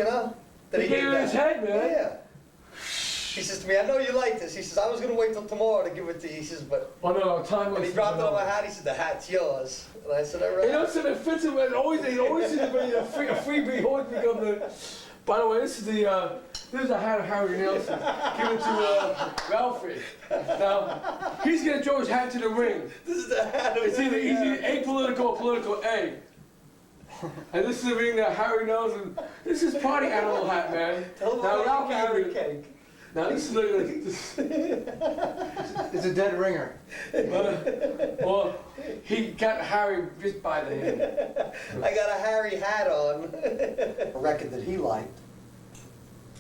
you know? That he gave it his head, man. Yeah. He says to me, I know you like this. He says, I was going to wait till tomorrow to give it to you. He says, but... Oh, no, time. And he dropped it on my hat. He said, the hat's yours. And I said, all right. You know, so it fits him. It always seems to be a freebie. Always become the... By the way, this is a hat of Harry Nelson given to Ralphie. Now, he's going to throw his hat to the ring. This is the hat of It's either apolitical or political A. And this is the ring that Harry Nelson. This is party animal hat, man. Tell him Now, about Ralphie, carrot cake. now this is It's a dead ringer. well, he got Harry just by the hand. I got a Harry hat on. A record that he liked.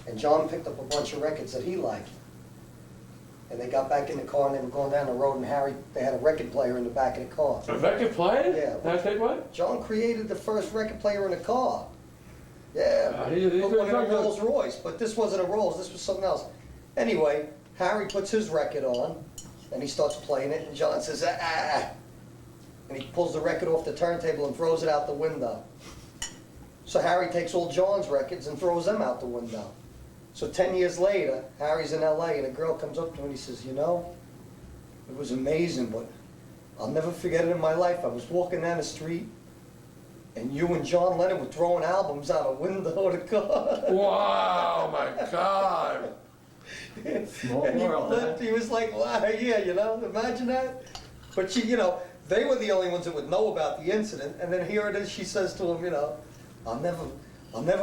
And John picked up a bunch of records that he liked. And they got back in the car and they were going down the road and they had a record player in the back of the car. A record player? Yeah. Did I take one? John created the first record player in a car. Yeah, he's one in a good. Rolls Royce, but this wasn't a Rolls, this was something else. Anyway, Harry puts his record on, and he starts playing it, and John says, ah. And he pulls the record off the turntable and throws it out the window. So Harry takes all John's records and throws them out the window. So 10 years later, Harry's in LA, and a girl comes up to him and he says, you know, it was amazing, but I'll never forget it in my life. I was walking down the street, and you and John Lennon were throwing albums out a window of the car. Wow, my God. Small And world, he was like, wow, yeah, you know, imagine that. But she, you know, they were the only ones that would know about the incident, and then here it is, she says to him, you know, I'll never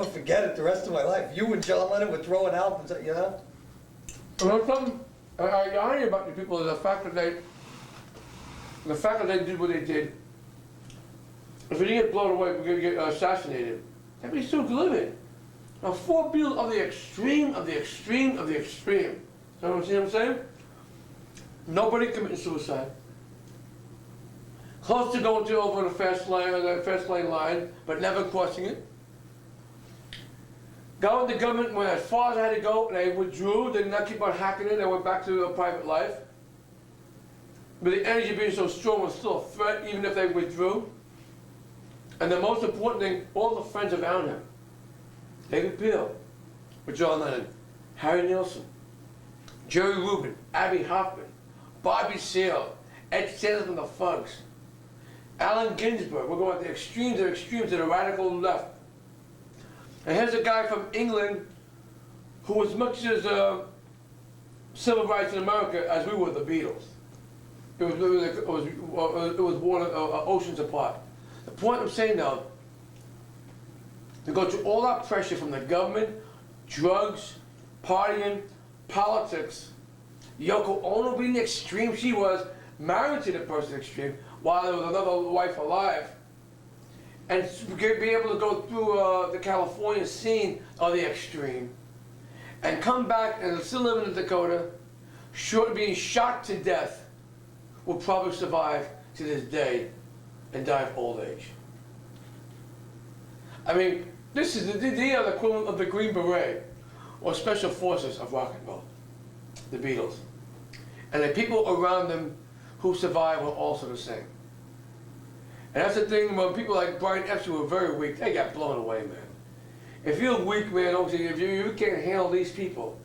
forget it the rest of my life. You and John Lennon were throwing albums, you know? Well, something I irony about the people is the fact that they did what they did. If we didn't get blown away, we're going to get assassinated. They'd be still living. Now, 4 Beatles of the extreme, of the extreme, of the extreme. So you see what I'm saying? Nobody committing suicide. Close to going to over the fast lane line, but never crossing it. Got with the government went as far as I had to go, and they withdrew. They did not keep on hacking it. They went back to their private life. But the energy being so strong was still a threat, even if they withdrew. And the most important thing, all the friends around him. David Peel, with John Lennon, Harry Nilsson, Jerry Rubin, Abby Hoffman, Bobby Seale, Ed Sanders and the Fugs, Allen Ginsberg. We're going to the extremes of the radical left. And here's a guy from England who was much as civil rights in America as we were the Beatles. It was water, oceans apart. The point I'm saying now, to go through all that pressure from the government, drugs, partying, politics, Yoko Ono being the extreme she was, married to the person extreme, while there was another wife alive, and be able to go through the California scene of the extreme, and come back and still living in Dakota, short of being shot to death, will probably survive to this day and die of old age. I mean, this is the equivalent of the Green Beret, or Special Forces of rock and roll, the Beatles. And the people around them who survived were also the same. And that's the thing, when people like Brian Epstein were very weak, they got blown away, man. If you're weak, man, if you can't handle these people,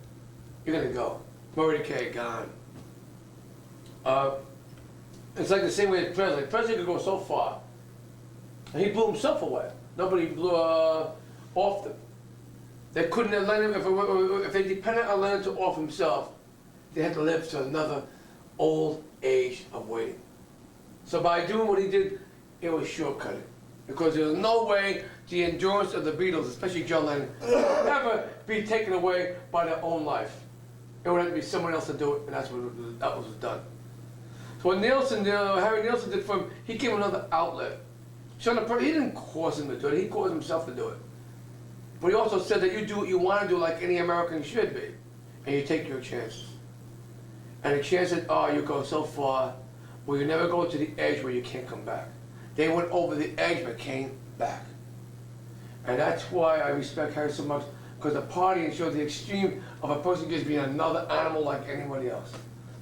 you're gonna go. Murray K, gone. It's like the same way as Presley. Presley could go so far, and he blew himself away. Nobody blew off them. They couldn't have let him, if they depended on letting him off himself, they had to live to another old age of waiting. So by doing what he did, it was shortcutting. Because there was no way the endurance of the Beatles, especially John Lennon, would ever be taken away by their own life. It would have to be someone else to do it, and that was done. So what Harry Nilsson did for him, he gave him another outlet. He didn't cause him to do it, he caused himself to do it. But he also said that you do what you want to do like any American should be, and you take your chances. And the chances are you go so far where you never go to the edge where you can't come back. They went over the edge but came back. And that's why I respect Harry so much, because the partying showed the extreme of a person just being another animal like anybody else.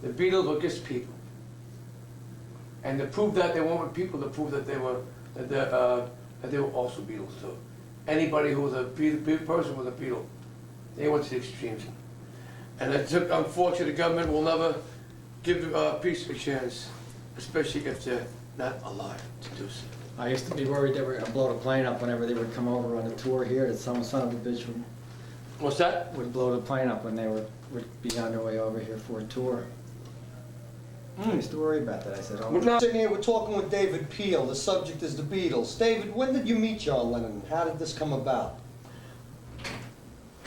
The Beatles were just people. And to prove that they weren't people, to prove that they were also Beatles too. anybody who was a person with a Beatle. They went to the extremes. And it took, unfortunately, the government will never give peace a chance, especially if they're not alive to do so. I used to be worried they were gonna blow the plane up whenever they would come over on a tour here, that some son of a bitch What's that? would blow the plane up when they would be on their way over here for a tour. I used to worry about that. I said, We're oh, now sitting here, we're talking with David Peel. The subject is the Beatles. David, when did you meet John Lennon? How did this come about?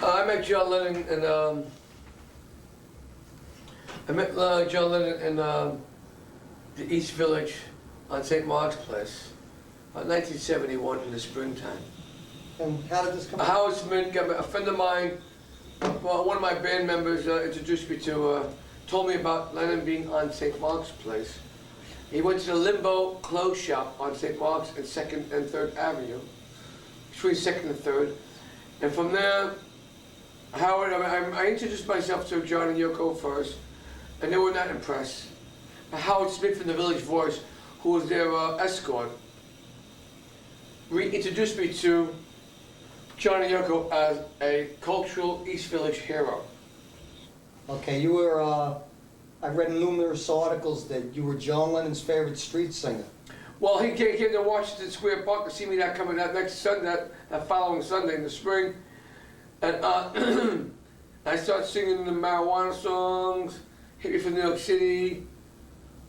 I met John Lennon in the East Village on St. Mark's Place, 1971 in the springtime. And how did this come about? Howard Smith, a friend of mine, well, one of my band members introduced me to, told me about Lennon being on St. Mark's Place. He went to the Limbo clothes shop on St. Mark's and 2nd and 3rd Avenue, between 2nd and 3rd. And from there, Howard, I introduced myself to John and Yoko first, and they were not impressed. Howard Smith from the Village Voice, who was their escort, reintroduced me to John and Yoko as a cultural East Village hero. Okay, you were, I read in numerous articles that you were John Lennon's favorite street singer. Well, he came to Washington Square Park to see me that next Sunday, that following Sunday in the spring. And I started singing the marijuana songs, Hit Me from New York City,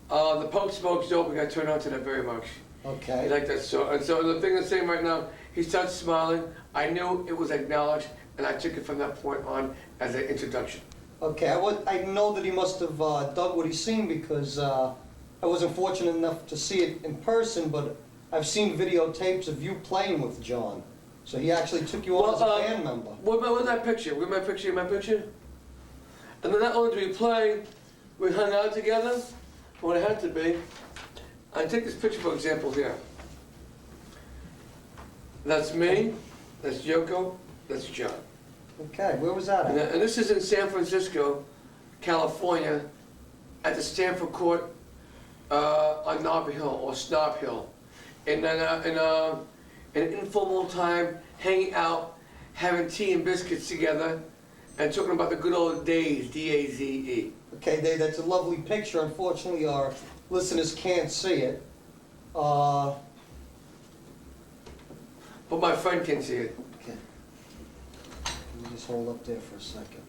the Pope Smokes Dope. We got turned on to that very much. He Okay. liked that song. And so the thing I'm saying right now, he started smiling. I knew it was acknowledged, and I took it from that point on as an introduction. Okay, I know that he must have dug what he's seen because I wasn't fortunate enough to see it in person, but I've seen videotapes of you playing with John. So he actually took you on as a band member. Where's that picture? Where's my picture? And then not only did we play, we hung out together when it had to be. I take this picture, for example, here. That's me, that's Yoko, that's John. Okay, where was that at? And this is in San Francisco, California, at the Stanford Court on Nob Hill, or Snob Hill. And then an informal time, hanging out, having tea and biscuits together, and talking about the good old days, D-A-Z-E. Okay, Dave, that's a lovely picture. Unfortunately, our listeners can't see it. But my friend can see it. Okay. Let me just hold up there for a second.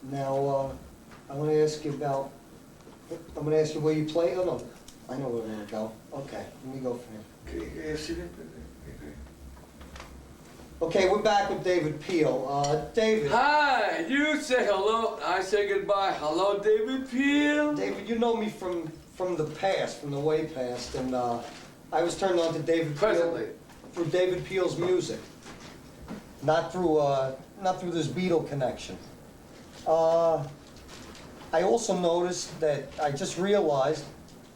Now, I want to ask you about, I'm going to ask you where you play. Oh, no, I know where we're going to go. Okay, let me go from here. Can you see that? Okay, we're back with David Peel. David. Hi, you say hello, I say goodbye. Hello, David Peel. David, you know me from the past, from the way past, and I was turned on to David Presently. Peel through David Peel's music, not through this Beatle connection. I also noticed that I just realized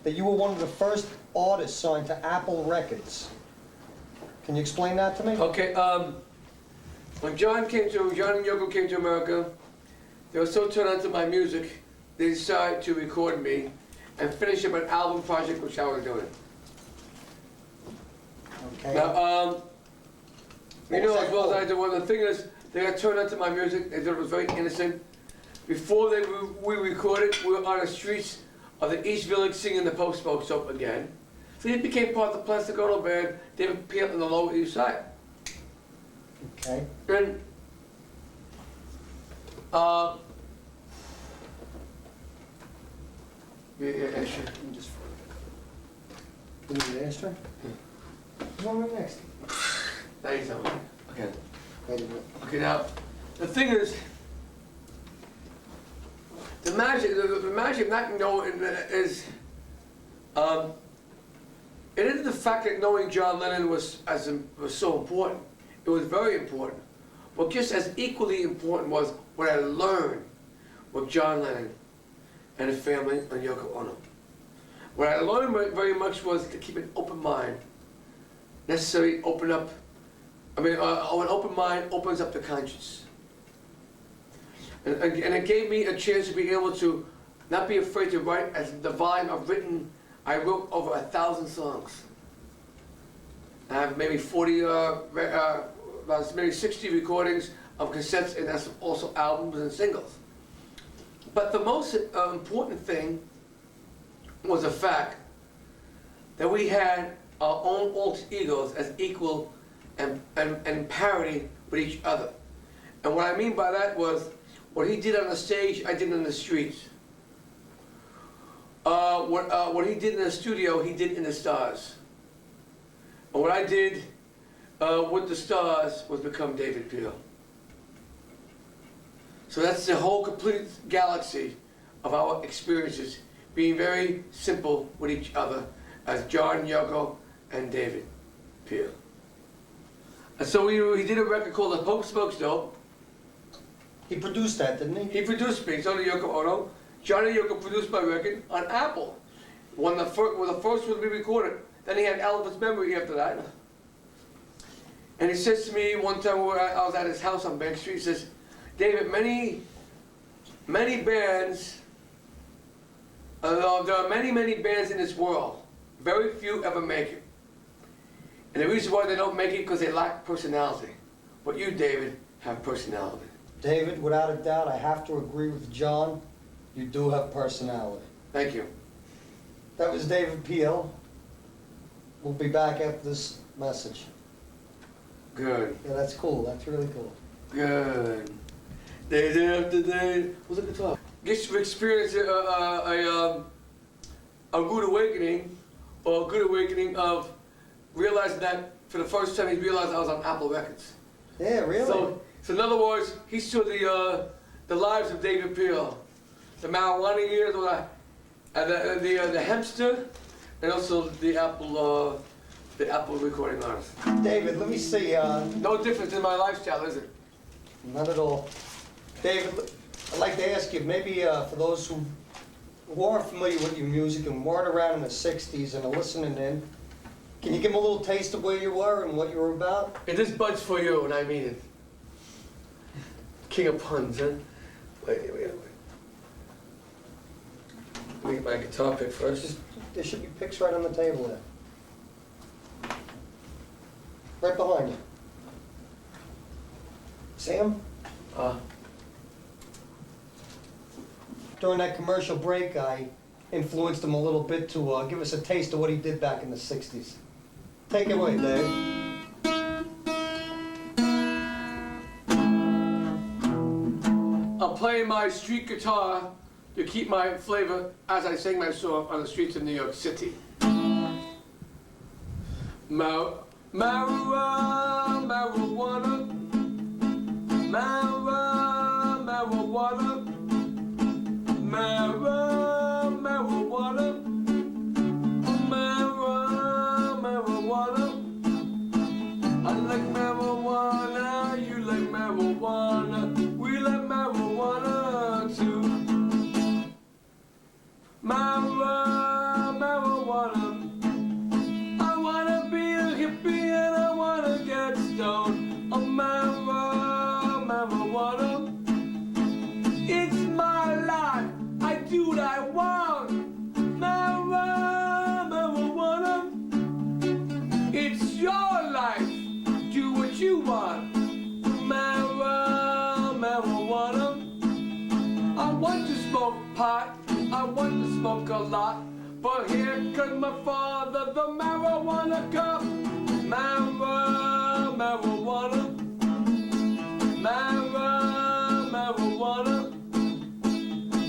that you were one of the first artists signed to Apple Records. Can you explain that to me? Okay, when John and Yoko came to America, they were so turned on to my music, they decided to record me and finish up an album project which I was doing. Okay. Now, you What know was as that well as called? I do, well, the thing is, they got turned on to my music, they thought it was very innocent. Before we recorded, we were on the streets of the East Village singing the Pope Smokes Dope again. So it became part of the Plastic Ono Band, David Peel on the Lower East Side. Okay. And, yeah, sure. Let me just. You need an ashtray? What's on right next? Thanks, Emily. Okay. Wait a minute. Okay, now, the thing is, the magic of not knowing is, it isn't the fact that knowing John Lennon was so important. It was very important. But just as equally important was what I learned with John Lennon and his family and Yoko Ono. What I learned very much was to keep an open mind. Necessarily open up, an open mind opens up the conscience. And it gave me a chance to be able to not be afraid to write as the volume I've written. I wrote over 1,000 songs. I have maybe 40, about maybe 60 recordings of cassettes, and that's also albums and singles. But the most important thing was the fact that we had our own alter egos as equal and parity with each other. And what I mean by that was, what he did on the stage, I did in the streets. What he did in the studio, he did in the stars. And what I did with the stars was become David Peel. So that's the whole complete galaxy of our experiences, being very simple with each other as John, Yoko, and David Peel. And so he did a record called The Pope Smokes Dope. He produced that, didn't he? He produced me, so did Yoko Ono. John and Yoko produced my record on Apple. When the first one we recorded. Then he had Elvis Memory after that. And he says to me one time when I was at his house on Bank Street, he says, David, many bands, there are many bands in this world. Very few ever make it. And the reason why they don't make it because they lack personality. But you, David, have personality. David, without a doubt, I have to agree with John. You do have personality. Thank you. That was David Peel. We'll be back after this message. Good. Yeah, that's cool. That's really cool. Good. Day after day. What's the guitar? Get to experience a good awakening, or a good awakening of realizing that for the first time he realized I was on Apple Records. Yeah, really? So in other words, he saw the lives of David Peel, the marijuana years, the hempster, and also the Apple recording artist. David, let me see. No difference in my lifestyle, is it? Not at all. David, I'd like to ask you, maybe for those who aren't familiar with your music and weren't around in the 60s and are listening in, can you give them a little taste of where you were and what you were about? Hey, this bud's for you, and I mean it. King of puns, huh? Wait. Let me get my guitar pick first. There should be picks right on the table there. Right behind you. See 'em? During that commercial break, I influenced him a little bit to give us a taste of what he did back in the 60s. Take it away, Dave. I'm playing my street guitar to keep my flavor as I sing my song on the streets of New York City. Marijuana, marijuana, marijuana, marijuana, marijuana. I like marijuana, you like marijuana, we like marijuana too. Marijuana. I wanna be a hippie and I wanna get stoned. Oh, marijuana. It's my life, I do what I want. Marijuana. It's your life, do what you want. Marijuana. I want to smoke pot, I want to smoke a lot. But here comes my father, the marijuana cop. Marijuana. Marijuana. Marijuana.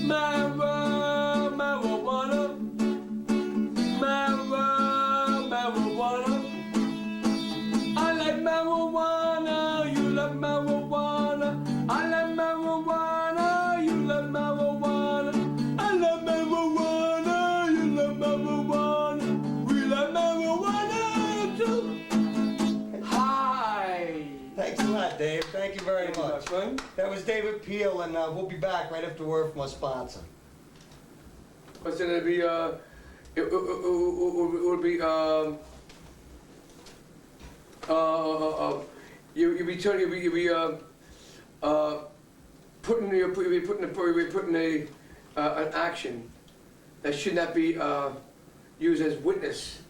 Marijuana. I like marijuana, you like marijuana. I like marijuana, you like marijuana. I love marijuana, you love marijuana. We love marijuana too. Hi. Thanks a lot, Dave. Thank you very Thank you much. man. That was David Peel, and we'll be back right after word from our sponsor. What's it gonna be? It would be you'll be turning, you'll be putting an action that should not be used as witness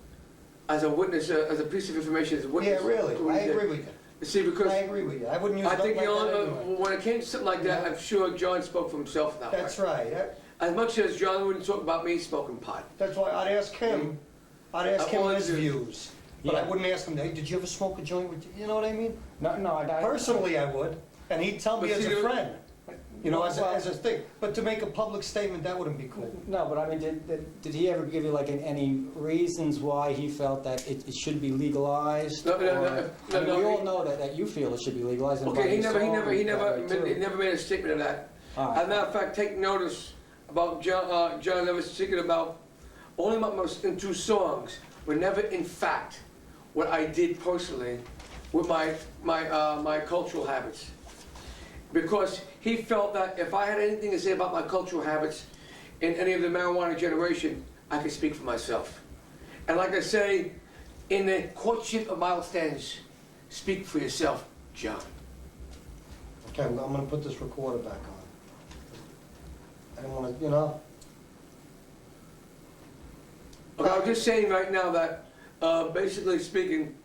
as a witness, as a piece of information, as a witness. Yeah, really, to what I he did. agree with you. You see, because I agree with you. I wouldn't use I nothing think like that anyway. when it came to something like that, I'm sure John spoke for himself that That's way. right. As much as John wouldn't talk about me, he spoke in pot. That's why I'd ask him, his always- views. But I Yeah. wouldn't ask him, hey, did you ever smoke a joint with, you know what I mean? No, I. Personally, I would, and he'd tell me But as see, a there- friend, you know, as Well- a thing. But to make a public statement, that wouldn't be cool. No, but I mean, did he ever give you like any reasons why he felt that it should be legalized? No, no, Or- no, I mean, no, we all he- know that you feel it should be legalized. and Okay, by he this never song, that way too. never made a statement of that. All right. As a matter of fact, take notice about John, John never speaking about, only about in 2 songs, but never in fact what I did personally with my cultural habits. Because he felt that if I had anything to say about my cultural habits in any of the marijuana generation, I could speak for myself. And like I say, in the courtship of Miles Standish, speak for yourself, John. Okay, I'm gonna put this recorder back on. I don't wanna, you know, Okay, I'm just saying right now that, basically speaking,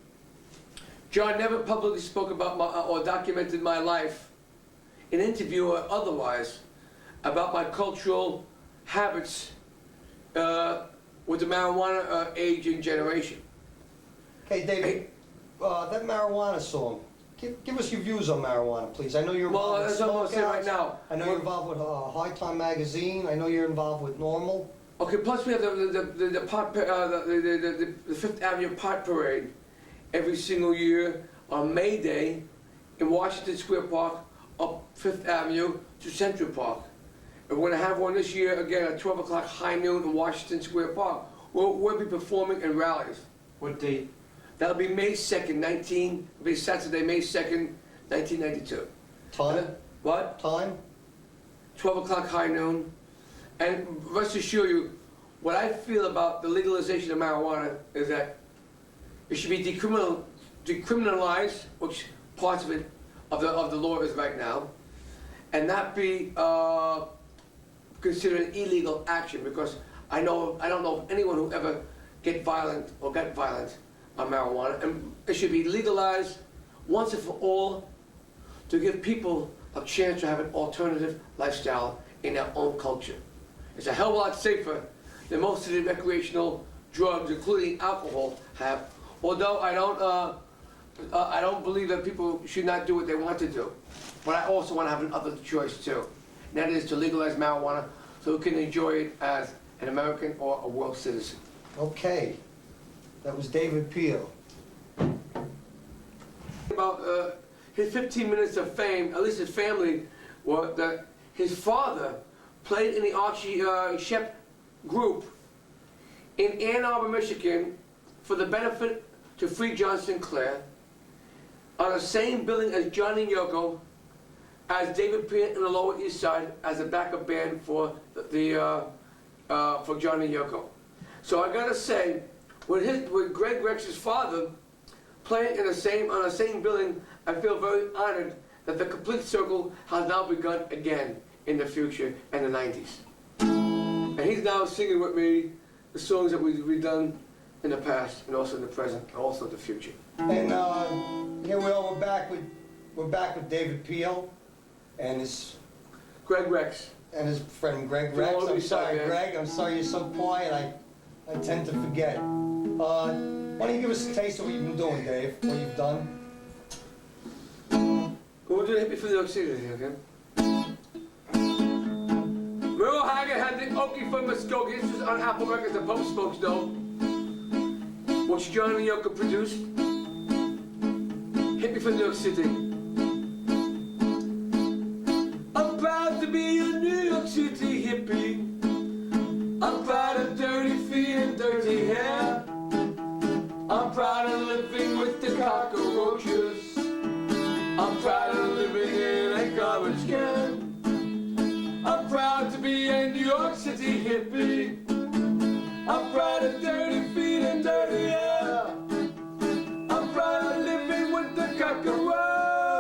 John never publicly spoke about or documented my life, in interview or otherwise, about my cultural habits with the marijuana age and generation. okay, David, that marijuana song, give us your views on marijuana, please. I know you're Well, involved with that's what I'm gonna say right Smokeouts. now. I know you're involved with High Time Magazine. I know you're involved with Normal. Okay, plus we have the pot, the Fifth Avenue Pot Parade every single year on May Day in Washington Square Park up Fifth Avenue to Central Park. And we're gonna have one this year again at 12 o'clock high noon in Washington Square Park. We'll be performing in rallies. What date? That'll be May 2nd, it'll be Saturday, May 2nd, 1992. Time? What? Time? 12 o'clock high noon. And rest assure you, what I feel about the legalization of marijuana is that it should be decriminalized, which parts of it, of the law is right now, and not be considered an illegal action, because I don't know of anyone who ever got violent on marijuana, and it should be legalized once and for all to give people a chance to have an alternative lifestyle in their own culture. It's a hell of a lot safer than most of the recreational drugs, including alcohol, have. Although I don't believe that people should not do what they want to do. But I also want to have another choice too. And that is to legalize marijuana so we can enjoy it as an American or a world citizen. Okay. That was David Peel. About his 15 minutes of fame, at least his family, were that his father played in the Archie Shep group in Ann Arbor, Michigan, for the benefit to free John Sinclair, on the same billing as Johnny and Yoko, as David Peel in the Lower East Side as a backup band for for Johnny and Yoko. So I gotta say, with Greg Rex's father playing on the same billing, I feel very honored that the complete circle has now begun again in the future and the 90s. And he's now singing with me the songs that we've done in the past and also in the present and also the future. And here we are. We're back with David Peel and his Greg Rex. friend Greg From Rex. all I'm these sorry, sides, Greg. I'm sorry you're so quiet. I tend to forget. Why don't you give us a taste of what you've been doing, Dave? What you've done? We'll do the hippie for the City, okay? Merle Haggard had the Okie from Muskogee. This was on Apple Records, the Pope Smokes though, which John and Yoko produced. Hippie for New York City. I'm proud to be a New York City hippie. I'm proud of dirty feet and dirty hair. I'm proud of living with the cockroaches. I'm proud of living in a garbage can. I'm proud to be a New York City hippie. I'm proud of dirty feet and dirty hair. I'm proud of living with the cockroaches.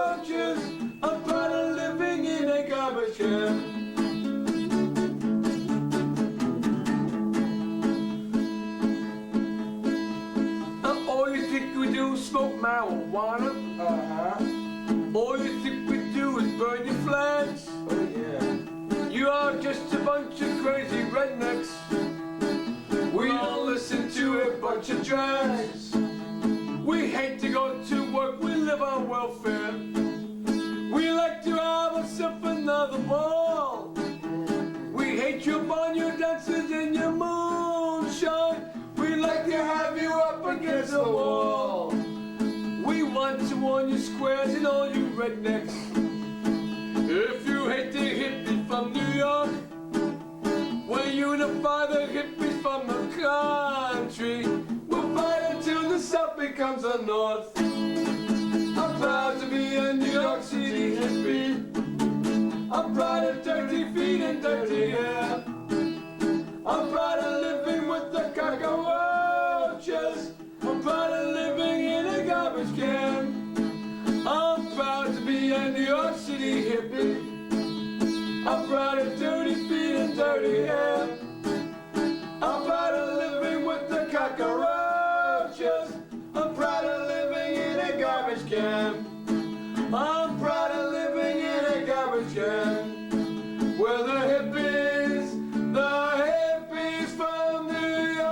All you think we do is burn your flags. Oh, yeah. You are just a bunch of crazy rednecks. We don't listen to a bunch of drags. We hate to go to work, we live on welfare. We like to have ourselves another ball. We hate your barn, your dances, and your moonshine. We like to have you up against the wall. We want to warn you squares and all you rednecks. If you hate the hippies from New York, we'll unify the hippies from the country. We'll fight until the South becomes the North. I'm proud to be a New York City hippie. I'm proud of dirty feet and dirty hair. I'm proud of living with the cockroaches. I'm proud of living in a garbage can. I'm proud to be a New York City hippie. I'm proud of dirty feet and dirty hair. I'm proud of living with the cockroaches. I'm proud of living in a garbage can. I'm proud of living in a garbage can. We're the hippies from New York.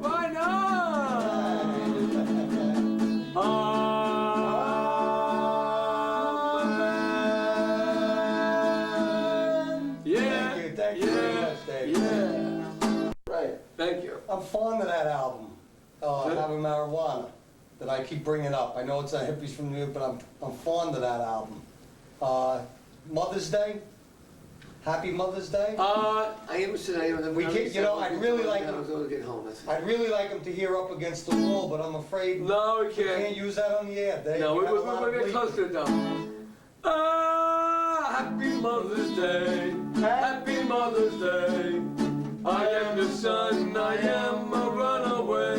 Why not? Yeah. Thank you very much, Dave. Yeah. Right. Thank you. I'm fond of that album, Having Marijuana, that I keep bringing up. I know it's a Hippies from New York, but I'm fond of that album. Mother's Day. Happy Mother's Day. I am today. We can't, you know, I'd really like I was going to get home. I'd really like him to hear Up Against the Wall, but I'm afraid No, we we can't. can't use that on the air, Dave. No, We have a we're lot going of to get close to it though. Happy Mother's Day. Happy Mother's Day. I am your son, I am a runaway.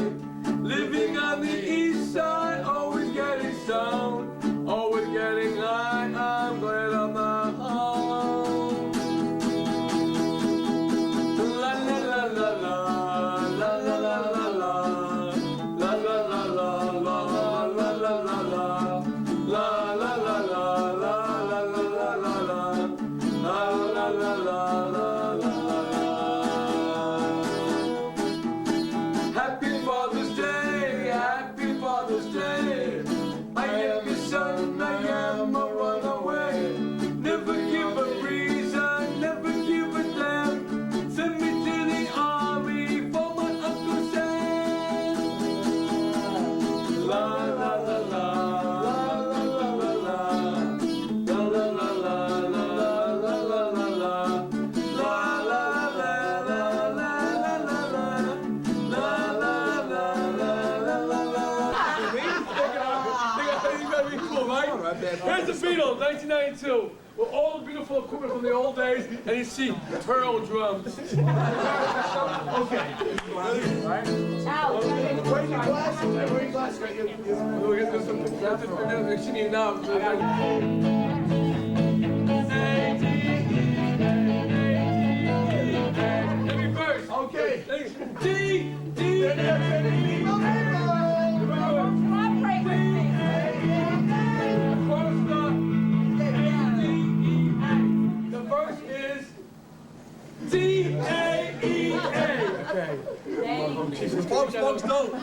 Living on the east side, always getting stoned, always getting high. I'm glad I'm not home. La la la la la, la la la la la, la la la la la, la la la la, la la la la la, la la la la, la la la la. Happy Father's Day, Happy Father's Day. I am your son, I am a runaway. Never give a reason, never give a damn. Send me to the army for my Uncle Sam. La la la la, la la la la la, la la la la la, la la la la, la la la la la la la. Here's the Beatles, 1992, with all the beautiful equipment from the old days, and you see pearl drums. Okay. Right? Wearing your glasses. Wearing your glasses. We'll get this some pictures. See you now. Let me first. Okay. D. The first is D-A-E-A. Okay. Folks, don't.